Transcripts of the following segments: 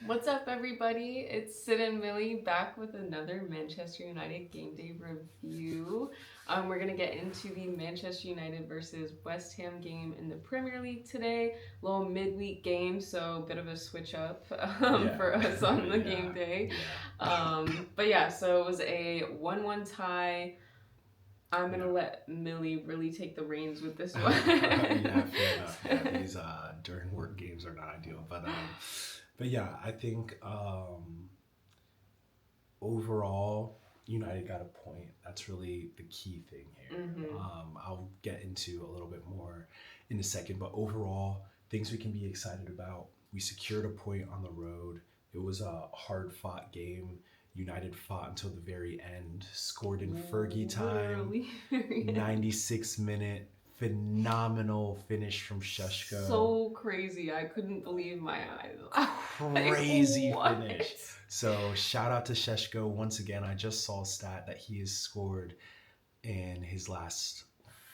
What's up, everybody? It's Sid and Millie back with another Manchester United game day review. We're going to get into the Manchester United versus West Ham game in the Premier League today. Little midweek game, so a bit of a switch up for us on the game day. But yeah, so it was a 1-1 tie. I'm going to let Millie really take the reins with this one. Yeah, fair enough. Yeah, these during work games are not ideal, but yeah, I think overall United got a point. That's really the key thing here. I'll get into a little bit more in a second, but overall, things we can be excited about. We secured a point on the road. It was a hard-fought game. United fought until the very end, scored in Fergie time, 96-minute, phenomenal finish from Šeško. So crazy. I couldn't believe my eyes. Crazy finish. So shout out to Šeško. Once again, I just saw a stat that he has scored in his last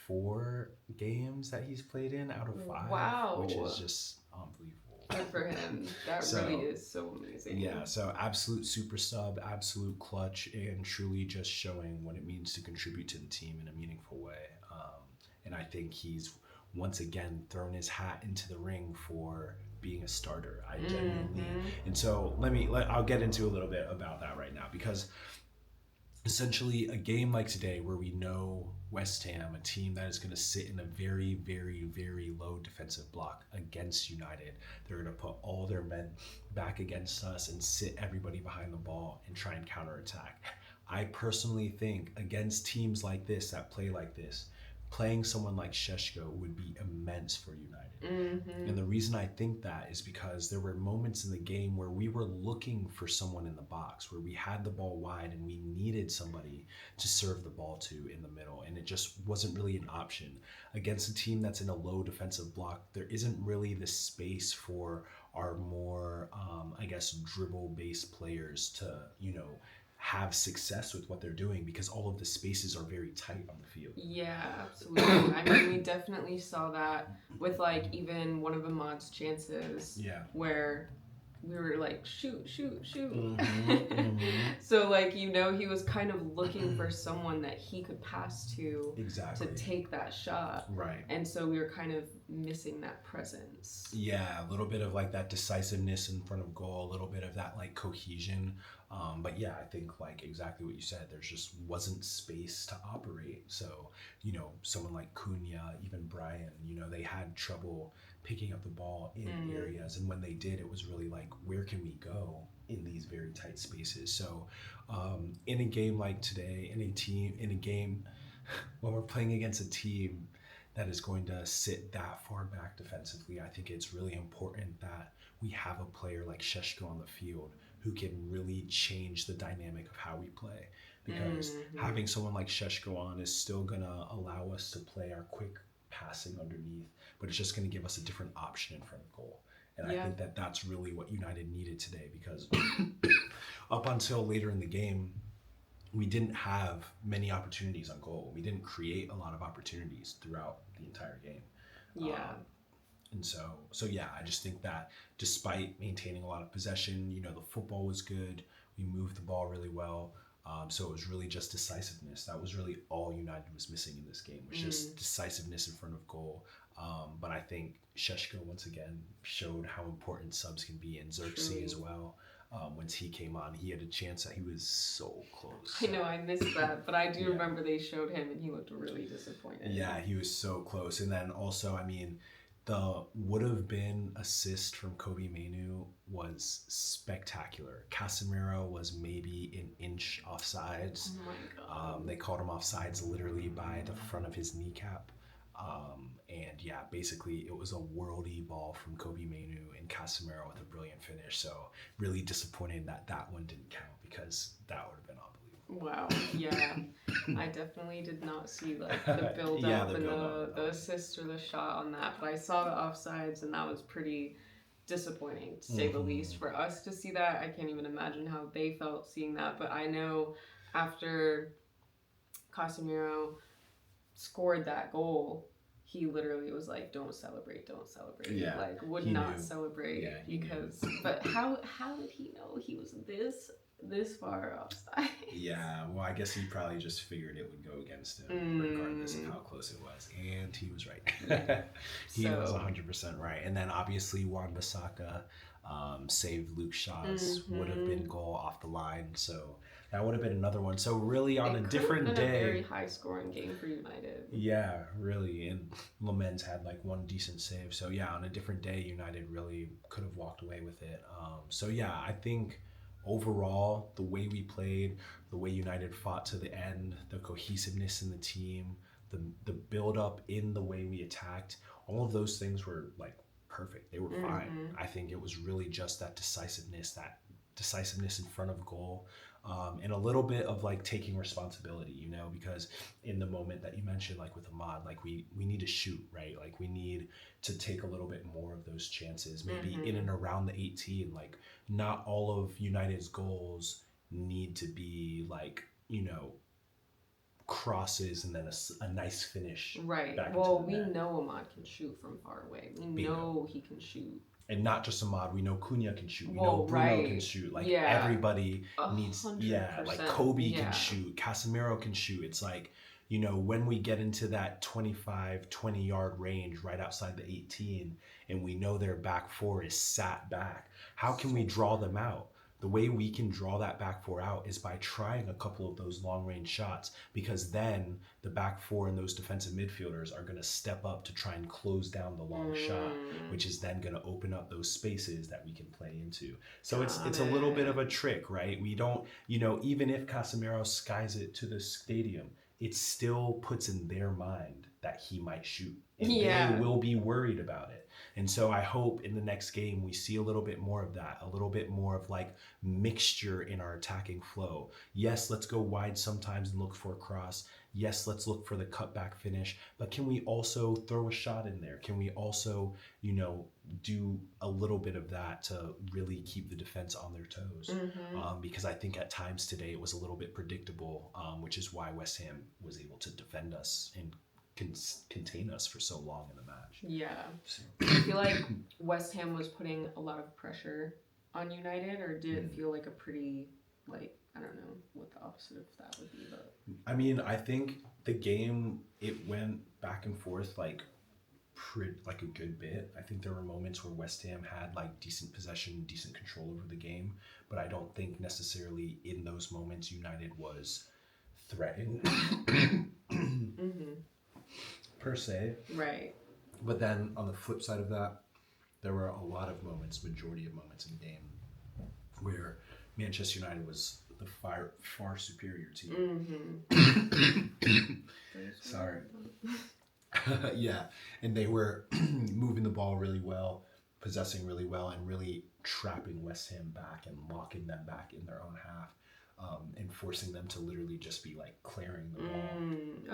4 games that he's played in out of 5. Wow. Which is just unbelievable. Good for him. That really is so amazing. Yeah, so absolute super sub, absolute clutch, and truly just showing what it means to contribute to the team in a meaningful way. And I think he's once again thrown his hat into the ring for being a starter. I genuinely, and so I'll get into a little bit about that right now, because essentially a game like today where we know West Ham, a team that is going to sit in a very, very, very low defensive block against United, they're going to put all their men back against us and sit everybody behind the ball and try and counterattack. I personally think against teams like this that play like this, playing someone like Šeško would be immense for United. And the reason I think that is because there were moments in the game where we were looking for someone in the box, where we had the ball wide and we needed somebody to serve the ball to in the middle, and it just wasn't really an option. Against a team that's in a low defensive block, there isn't really the space for our more, dribble-based players to, have success with what they're doing, because all of the spaces are very tight on the field. Yeah, absolutely. I mean, we definitely saw that with even one of Ahmad's chances. Yeah. Where we were like, shoot. So he was kind of looking for someone that he could pass to to take that shot. Right. And so we were kind of missing that presence. Yeah, a little bit of that decisiveness in front of goal, a little bit of that cohesion. But yeah, I think exactly what you said, there's just wasn't space to operate. So, someone like Cunha, even Brian, they had trouble picking up the ball in areas. And when they did, it was really where can we go in these very tight spaces? So in a game like today, in a game when we're playing against a team that is going to sit that far back defensively, I think it's really important that we have a player like Šeško on the field who can really change the dynamic of how we play. Because having someone like Šeško on is still going to allow us to play our quick passing underneath, but it's just going to give us a different option in front of goal. And I think that that's really what United needed today, because up until later in the game, we didn't have many opportunities on goal. We didn't create a lot of opportunities throughout the entire game. Yeah. And so yeah, I just think that despite maintaining a lot of possession, the football was good. We moved the ball really well. So it was really just decisiveness. That was really all United was missing in this game, was just decisiveness in front of goal. But I think Šeško once again showed how important subs can be, and Xerxes as well. Once he came on, he had a chance that he was so close. I know, I missed that, but I do remember they showed him and he looked really disappointed. Yeah, he was so close. And then also, the would have been assist from Kobe Mainoo was spectacular. Casemiro was maybe an inch offsides. Oh my God. They called him offsides literally by the front of his kneecap. And yeah, basically it was a worldy ball from Kobe Mainoo and Casemiro with a brilliant finish. So really disappointed that one didn't count, because that would have been unbelievable. Wow, yeah. I definitely did not see the build up and the assist or the shot on that, but I saw the offsides and that was pretty disappointing, to say the least. For us to see that, I can't even imagine how they felt seeing that, but I know after Casemiro scored that goal, he literally was like, "Don't celebrate, don't celebrate." Yeah, Like, would he not knew. celebrate Yeah, he knew. because. But how did he know he was this far offside? Yeah, well, I guess he probably just figured it would go against him, regardless of how close it was, and he was right. Yeah. He was So 100% right. And then obviously Wan-Bissaka saved Luke Shaw's would have been goal off the line, so that would have been another one. So really, on it a could have different been day, a very high scoring game for United. yeah, really. And Lamens had like one decent save. So yeah, on a different day, United really could have walked away with it. So yeah, I think overall, the way we played, the way United fought to the end, the cohesiveness in the team, the build up in the way we attacked, all of those things were like perfect. They were fine. I think it was really just that decisiveness in front of goal, and a little bit of like taking responsibility, because in the moment that you mentioned, like with Ahmad, like we need to shoot, right? Like we need to take a little bit more of those chances, maybe in and around the 18. Like not all of United's goals need to be like, crosses and then a nice finish. Right. Back Well, into the we net. know Ahmad can shoot from far away. We Bingo. know he can shoot. And not just Ahmad, we know Cunha can shoot. We Well, know Bruno right. can shoot. Like Yeah. everybody needs, 100%. like Kobe Yeah. can shoot, Casemiro can shoot. It's like, when we get into that 25, 20-yard range right outside the 18, and we know their back four is sat back, how can we draw them out? The way we can draw that back four out is by trying a couple of those long range shots, because then the back four and those defensive midfielders are going to step up to try and close down the long shot, which is then going to open up those spaces that we can play into. So it's a little bit of a trick, right? We don't, even if Casemiro skies it to the stadium, it still puts in their mind that he might shoot, and they will be worried about it. And so I hope in the next game we see a little bit more of that, a little bit more of like mixture in our attacking flow. Yes, let's go wide sometimes and look for a cross. Yes, let's look for the cutback finish. But can we also throw a shot in there? Can we also, do a little bit of that to really keep the defense on their toes? Because I think at times today it was a little bit predictable, which is why West Ham was able to defend us and contain us for so long in the match. Yeah. So. I feel like West Ham was putting a lot of pressure on United, or did it feel like a pretty, like, I don't know what the opposite of that would be, but I mean, I think the game, it went back and forth like a good bit. I think there were moments where West Ham had like decent possession, decent control over the game, but I don't think necessarily in those moments United was threatened per se. Right. But then on the flip side of that, there were a lot of moments, majority of moments in the game, where Manchester United was the far superior team. Sorry. Yeah, and they were moving the ball really well, possessing really well, and really trapping West Ham back and locking them back in their own half, and forcing them to literally just be like clearing the ball.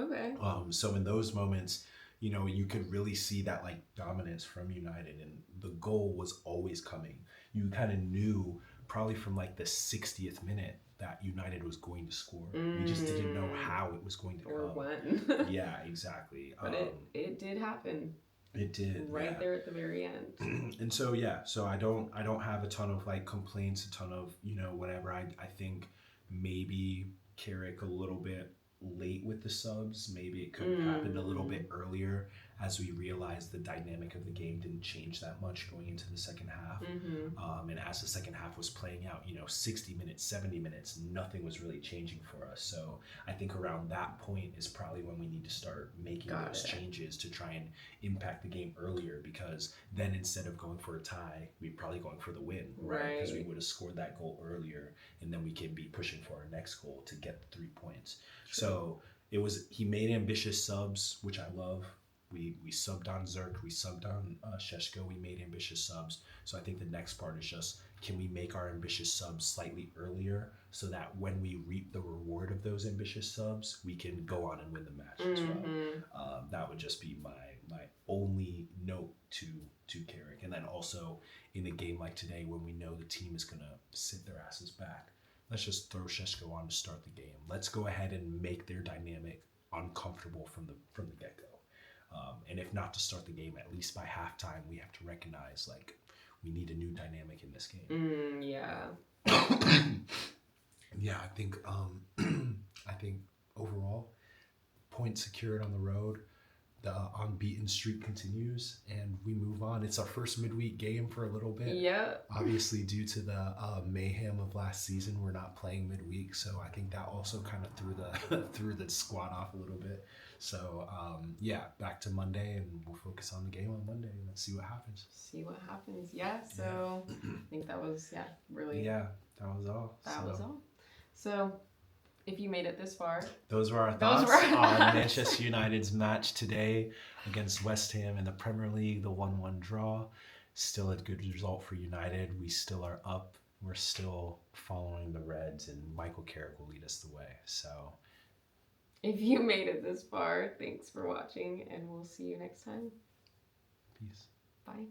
Okay. So in those moments, you could really see that like dominance from United, and the goal was always coming. You kind of knew probably from like the 60th minute that United was going to score. We just didn't know how it was going to come. Or when. Yeah, exactly. But it did happen. It did. Right there at the very end. And so so I don't have a ton of like complaints, a ton of, whatever. I think maybe Carrick a little bit late with the subs. Maybe it could have happened a little bit earlier, as we realized the dynamic of the game didn't change that much going into the second half. And as the second half was playing out, 60 minutes, 70 minutes, nothing was really changing for us. So I think around that point is probably when we need to start making those changes to try and impact the game earlier, because then instead of going for a tie, we're probably going for the win, right? Because we would have scored that goal earlier, and then we can be pushing for our next goal to get the 3 points. So he made ambitious subs, which I love. We subbed on Zerk, we subbed on Sheshko, we made ambitious subs. So I think the next part is just, can we make our ambitious subs slightly earlier, so that when we reap the reward of those ambitious subs, we can go on and win the match as well. That would just be my only note to Carrick. And then also in a game like today, when we know the team is going to sit their asses back, let's just throw Sheshko on to start the game. Let's go ahead and make their dynamic uncomfortable from the get-go. And if not to start the game, at least by halftime, we have to recognize like we need a new dynamic in this game. Yeah. Yeah, I think I think overall, points secured on the road. The unbeaten streak continues, and we move on. It's our first midweek game for a little bit. Yeah. Obviously, due to the mayhem of last season, we're not playing midweek, so I think that also kind of threw the squad off a little bit. So yeah, back to Monday, and we'll focus on the game on Monday and let's see what happens. See what happens. Yeah. So I think that was really. Yeah, that was all. That was all. So. If you made it this far. Those were our thoughts on Manchester United's match today against West Ham in the Premier League, the 1-1 draw. Still a good result for United. We still are up. We're still following the Reds, and Michael Carrick will lead us the way. So, if you made it this far, thanks for watching, and we'll see you next time. Peace. Bye.